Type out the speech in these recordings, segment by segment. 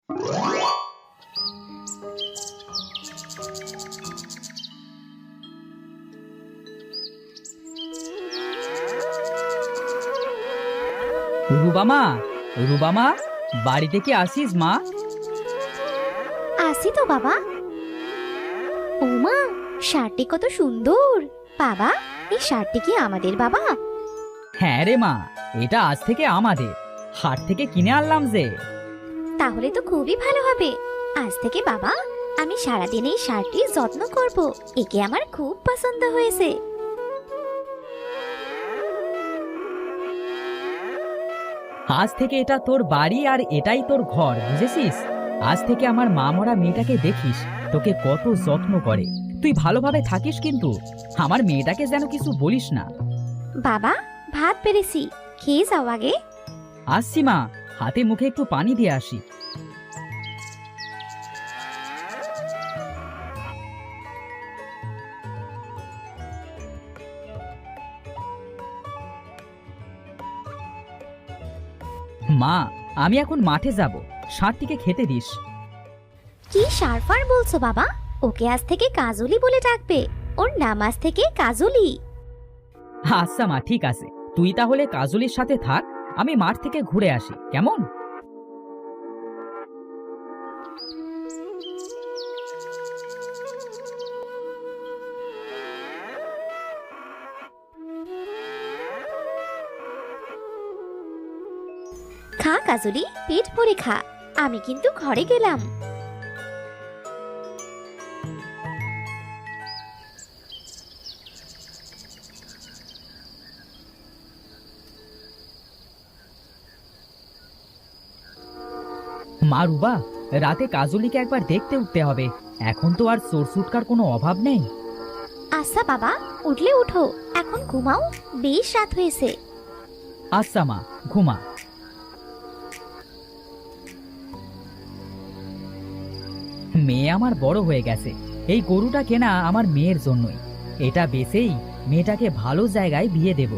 রুবামা, রুবামা, বাড়িতে কি আসিস মা? আসি তো বাবা। ও মা, শার্টটি কত সুন্দর। বাবা, এই শার্টটি কি আমাদের বাবা? হ্যাঁ রে মা, এটা আজ থেকে আমাদের। হাট থেকে কিনে আনলাম যে। তাহলে তো খুবই ভালো হবে। আজ থেকে বাবা আমি সারাদিন এই শার্টটির যত্ন করব। একে আমার খুব পছন্দ হয়েছে। আজ থেকে এটা তোর বাড়ি আর এটাই তোর ঘর, বুঝেছিস? আজ থেকে আমার মা মরা মেয়েটাকে দেখিস, তোকে কত যত্ন করে। তুই ভালোভাবে থাকিস কিন্তু, আমার মেয়েটাকে যেন কিছু বলিস না। বাবা, ভাত পেরেছি, খেয়ে যাও আগে। আসছি মা, হাতে মুখে একটু পানি দিয়ে আসি। মা, আমি এখন মাঠে যাব, ষাঁড়টিকে খেতে দিস। কি সারফার বলছো বাবা? ওকে আজ থেকে কাজলি বলে ডাকবে। ওর নাম আজ থেকে কাজলি। আচ্ছা মা, ঠিক আছে। তুই তাহলে কাজলির সাথে থাক, আমি মাঠ থেকে ঘুরে আসি, কেমন? খা কাজলি, পেট ভরে খা। আমি কিন্তু ঘরে গেলাম। মা রুবা, রাতে কাজলিকে একবার দেখতে উঠতে হবে। এখন তো আর চোরসুটকার কোনো অভাব নেই। আচ্ছা বাবা, উঠলে উঠো, এখন ঘুমাও, বেশ রাত হয়েছে। আচ্ছা মা, ঘুমা। মেয়ে আমার বড় হয়ে গেছে। এই গরুটা কেনা আমার মেয়ের জন্যই। এটা বেচেই মেয়েটাকে ভালো জায়গায় বিয়ে দেব।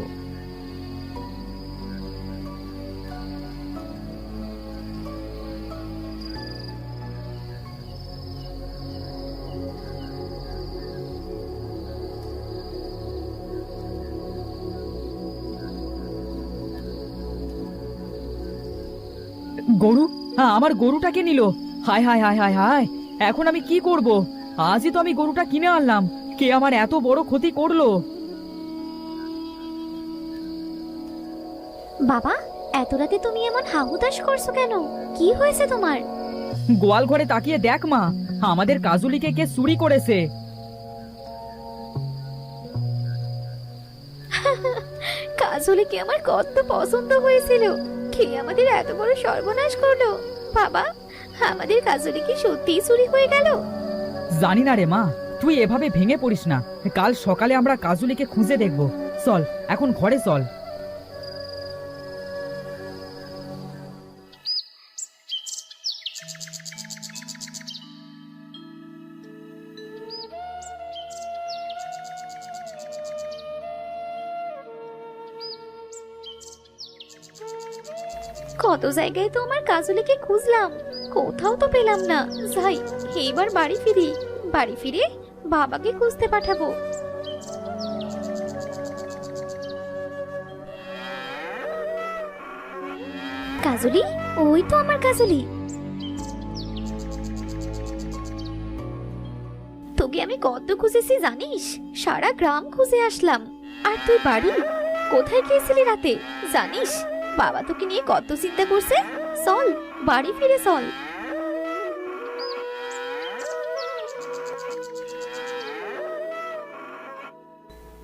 গরু, আমার গরুটাকে নিল। হায় হায় হায় হায় হায়, এখন আমি কি করব? আজই তো আমি গরুটা কিনে আনলাম, কে আমার এত বড় ক্ষতি করলো? বাবা, এত রাতে তুমি এমন হাহুতাশ করছো কেন? কি হয়েছে তোমার? গোয়াল ঘরে তাকিয়ে দেখ মা, আমাদের কাজুলিকে কে চুরি করেছে। কাজলিকে আমার কত পছন্দ হয়েছিল, কে আমাদের এত বড় সর্বনাশ করলো? বাবা, আমাদের কাজলি কি সত্যিই চুরি হয়ে গেল? জানি না রে মা, তুই এভাবে ভেঙে পড়িস না। কাল সকালে আমরা কাজুলিকে খুঁজে দেখব। চল, এখন ঘরে চল। কত জায়গায় তো আমার কাজলিকে খুঁজলাম, কোথাও তো পেলাম না। যাই, এইবার বাড়ি ফিরি। বাড়ি ফিরে বাবাকে খুঁজতে পাঠাবো। কাজলি, ওই তো আমার কাজলি। তোকে আমি কত খুঁজেছি জানিস? সারা গ্রাম খুঁজে আসলাম। আর তুই বাড়ি কোথায় গিয়েছিলি রাতে জানিস? বাবা তোকে নিয়ে কত চিন্তা করছে। চল, বাড়ি ফিরে চল।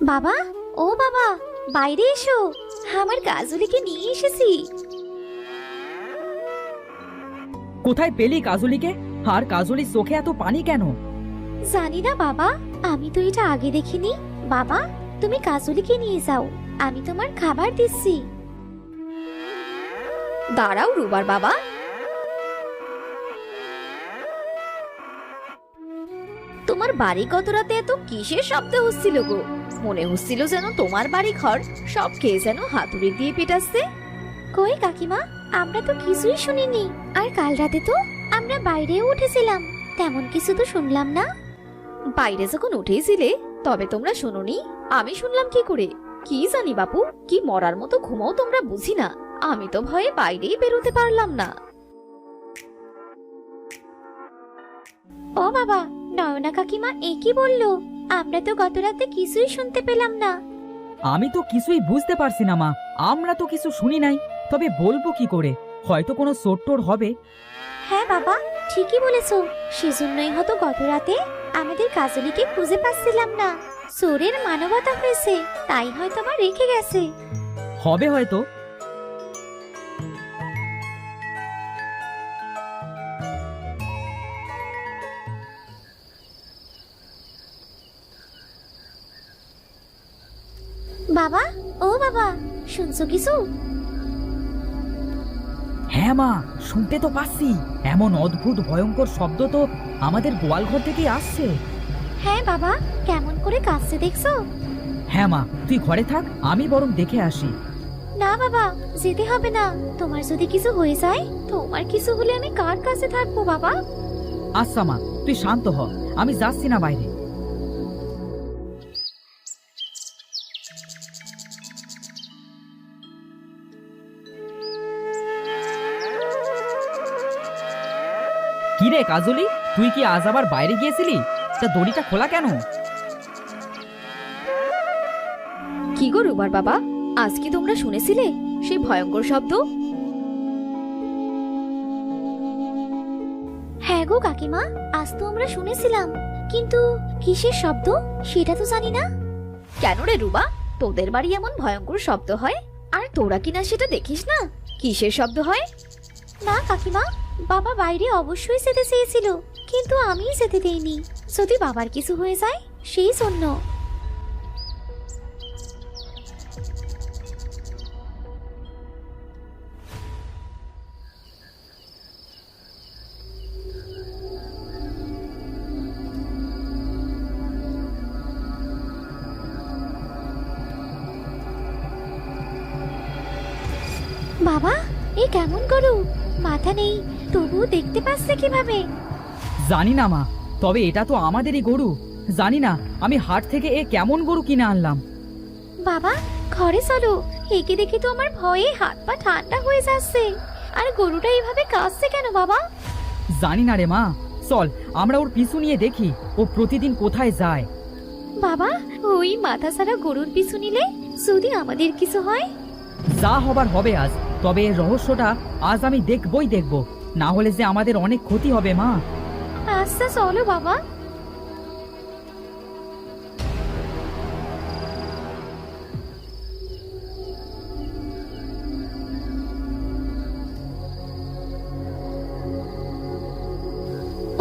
বাবা, ও বাবা, বাইরে এসো, আমার কাজলিকে নিয়ে এসেছি। কোথায় পেলি কাজুলিকে? আর কাজুলির চোখে এত পানি কেন? জানি না বাবা, আমি তো এটা আগে দেখিনি। বাবা, তুমি কাজলিকে নিয়ে যাও, আমি তোমার খাবার দিচ্ছি। দাঁড়াও রুবার বাবা, তোমার বাড়ি কত রাতে এত কিসের শব্দ হচ্ছিল গো? মনে হচ্ছিল যেন তোমার বাড়ি ঘর সব কে যেন হাতুড়ি দিয়ে পেটাচ্ছে। কই কাকিমা, আমরা তো কিছুই শুনিনি। আর কাল রাতে তো আমি আমরা বাইরেও উঠেছিলাম, তেমন কিছু তো শুনলাম না। বাইরে যখন উঠেছিলে তবে তোমরা শোনোনি? আমি শুনলাম কি করে? কি জানি বাপু, কি মরার মতো ঘুমাও তোমরা, বুঝি না। আমি তো ভয়ে বাইরেই বেরোতে পারলাম না। ও বাবা, নয়না কাকিমা কি বললো? আমরা তো গত রাতে কিছুই শুনতে পেলাম না। আমি তো কিছুই বুঝতে পারছি না মা, আমরা তো কিছু শুনি নাই, তবে বলবো কি করে? হয়তো কোনো চোট্টোর হবে। হ্যাঁ বাবা, ঠিকই বলেছো। সেজন্যই হয়তো গত রাতে আমাদের কাজলিকে খুঁজে পাচ্ছিলাম না। চোরের মানবতা হয়েছে, তাই হয়তো আমার রেখে গেছে। হবে হয়তো। বাবা, ও বাবা, শুনছো কিছু? হ্যাঁ মা, শুনতে তো পাচ্ছি। এমন অদ্ভুত ভয়ঙ্কর শব্দ তো আমাদের গোয়ালঘর থেকেই আসছে। হ্যাঁ বাবা, কেমন করে কাঁদছে দেখছো? হ্যাঁ মা, তুই ঘরে থাক, আমি বরং দেখে আসি। না বাবা, যেতে হবে না। তোমার যদি কিছু হয়ে যায়, তোমার কিছু হলে আমি কার কাছে থাকবো বাবা? আচ্ছা মা, তুই শান্ত হ, আমি যাচ্ছি না বাইরে। কি রে কাজলি, তুই কি আজ আবার বাইরে গিয়েছিলি? তা দড়িটা খোলা কেন? কি গো রুবার বাবা, আজ কি তোমরা শুনেছিলে সেই ভয়ঙ্কর শব্দ? হ্যাঁ গো কাকিমা, আজ তো আমরা শুনেছিলাম, কিন্তু কিসের শব্দ সেটা তো জানি না। কেন রে রুবা, তোদের বাড়ি এমন ভয়ঙ্কর শব্দ হয় আর তোরা কিনা সেটা দেখিস না? কিসের শব্দ হয়? না কাকিমা, বাবা বাইরে অবশ্যই যেতে চেয়েছিল, কিন্তু আমি যেতে দেইনি। যদি বাবার কিছু হয়ে যায় সেই জন্য। বাবা, এ কেমন গরু? মাথা নেই, তবুও দেখতে পাচ্ছে কিভাবে? জানি না মা, তবে এটা তো আমাদেরই গরু। জানি না আমি হাট থেকে এ কেমন গরু কিনে আনলাম। বাবা, ঘরে চলো। একে দেখে তো আমার ভয়ে হাত পা ঠান্ডা হয়ে যাচ্ছে। আর গরুটা এইভাবে কাঁদছে কেন বাবা? জানি না রে মা, চল আমরা ওর পিছু নিয়ে দেখি ও প্রতিদিন কোথায় যায়। বাবা, ওই মাথা ছাড়া গরুর পিছু নিলে যদি আমাদের কিছু হয়? যা হবার হবে আজ, তবে এর রহস্যটা আজ আমি দেখবই দেখব, না হলে যে আমাদের অনেক ক্ষতি হবে মা। আচ্ছা চলো বাবা।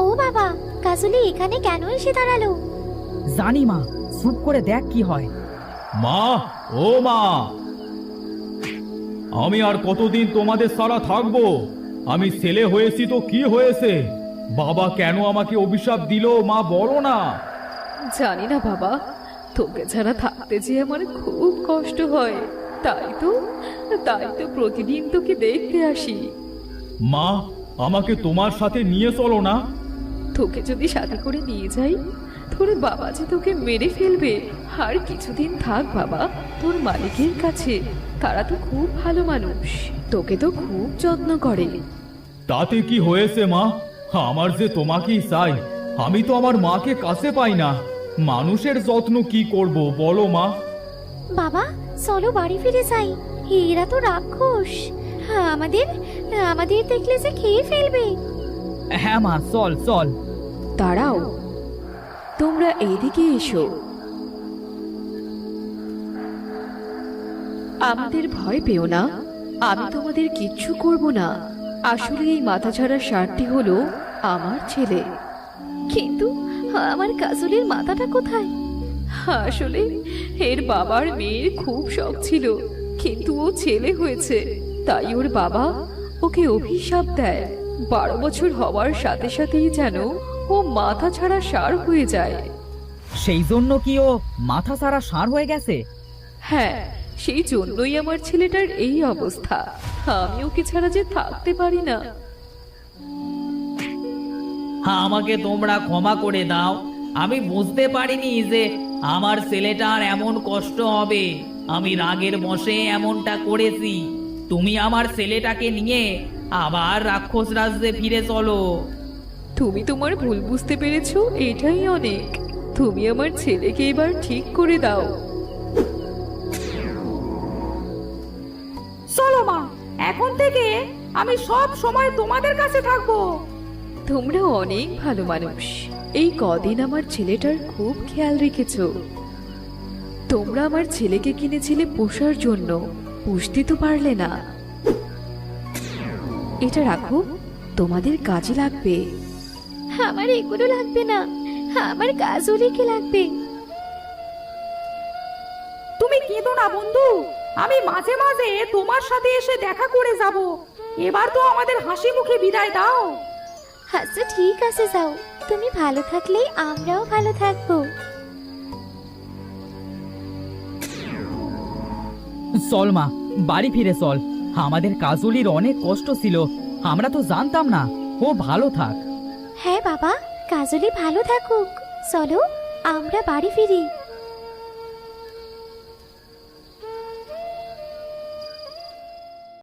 ও বাবা, কাজলি এখানে কেন এসে দাঁড়ালো? জানি মা, চুপ করে দেখ কি হয়। মা, ও মা, আমি আর কতদিন তোমাদের ছাড়া থাকবো? আমি ছেলে হয়েছি তো কি হয়েছে? বাবা কেন আমাকে অভিশাপ দিল মা বলো না। জানি না বাবা, তোকে ছাড়া থাকতে যে আমার খুব কষ্ট হয়। তাই তো প্রতিদিন তোকে দেখতে আসি। মা, আমাকে তোমার সাথে নিয়ে চলো না। তোকে যদি সাথে করে নিয়ে যাই, তোর বাবা যে তোকে মেরে ফেলবে। আর কিছুদিন থাক বাবা তোর মালিকের কাছে, তারা তো খুব ভালো মানুষ, তোকে তো খুব যত্ন করে। তাতে কি হয়েছে মা? আমার যে তোমাকেই চাই। আমি তো আমার মাকে কাছে পাই না। মানুষের যত্ন কি করব বলো মা? বাবা, চলো বাড়ি ফিরে যাই। এরা তো রাক্ষস, আমাদের আমাদের দেখলে যে খেয়ে ফেলবে। হ্যাঁ মা, চল চল। দাঁড়াও, তোমরা এইদিকে এসো। আমাদের ভয় পেও না, আমি তোমাদের কিচ্ছু করব না। আসলে এই মাথাছাড়া ষাঁড়টি হলো আমার ছেলে। কিন্তু আমার কাজলের মাথাটা কোথায়? আসলে এর বাবার মেয়ের খুব শখ ছিল, কিন্তু ও ছেলে হয়েছে, তাই ওর বাবা ওকে অভিশাপ দেয়। 12 বছর হওয়ার সাথে সাথেই যেন ও মাথা ছাড়া ষাঁড় হয়ে যায়। সেই জন্য কি ও মাথা সারা ষাঁড় হয়ে গেছে? হ্যাঁ, সেই জন্যই আমার ছেলেটার এই অবস্থা। আমি ওকে ছাড়া যে থাকতে পারি না। আমাকে তোমরা ক্ষমা করে দাও। আমি বুঝতে পারিনি যে আমার ছেলেটার এমন কষ্ট হবে। আমি রাগের বশে এমনটা করেছি। তুমি আমার ছেলেটাকে নিয়ে আবার রাক্ষস রাজ্যে ফিরে চলো। তুমি তোমার ভুল বুঝতে পেরেছো, এটাই অনেক। তুমি আমার ছেলেকে এবার ঠিক করে দাও। চলো মা, এখন থেকে আমি সব সময় তোমাদের কাছে থাকবো। তোমরা অনেক ভালো মানুষ। এই কদিন আমার ছেলেটার খুব খেয়াল রেখেছো। তোমরা আমার ছেলেকে কিনেছিলে পোষার জন্য, পুষতে তো পারলে না। এটা রাখো, তোমাদের কাজে লাগবে। আমার এগুলো লাগবে না, আমার কাজুরিকে লাগবে। তুমি কেঁদো না বন্ধু, আমি মাঝে মাঝে তোমার সাথে এসে দেখা করে যাব। এবার তো আমাদের হাসি মুখে বিদায় দাও। আচ্ছা ঠিক আছে, যাও। তুমি ভালো থাকলে আমরাও ভালো থাকবো। চল মা, বাড়ি ফিরে চল। আমাদের কাজলির অনেক কষ্ট ছিল, আমরা তো জানতাম না। ও ভালো থাক। হ্যাঁ বাবা, কাজলি ভালো থাকুক। চলো আমরা বাড়ি ফিরি।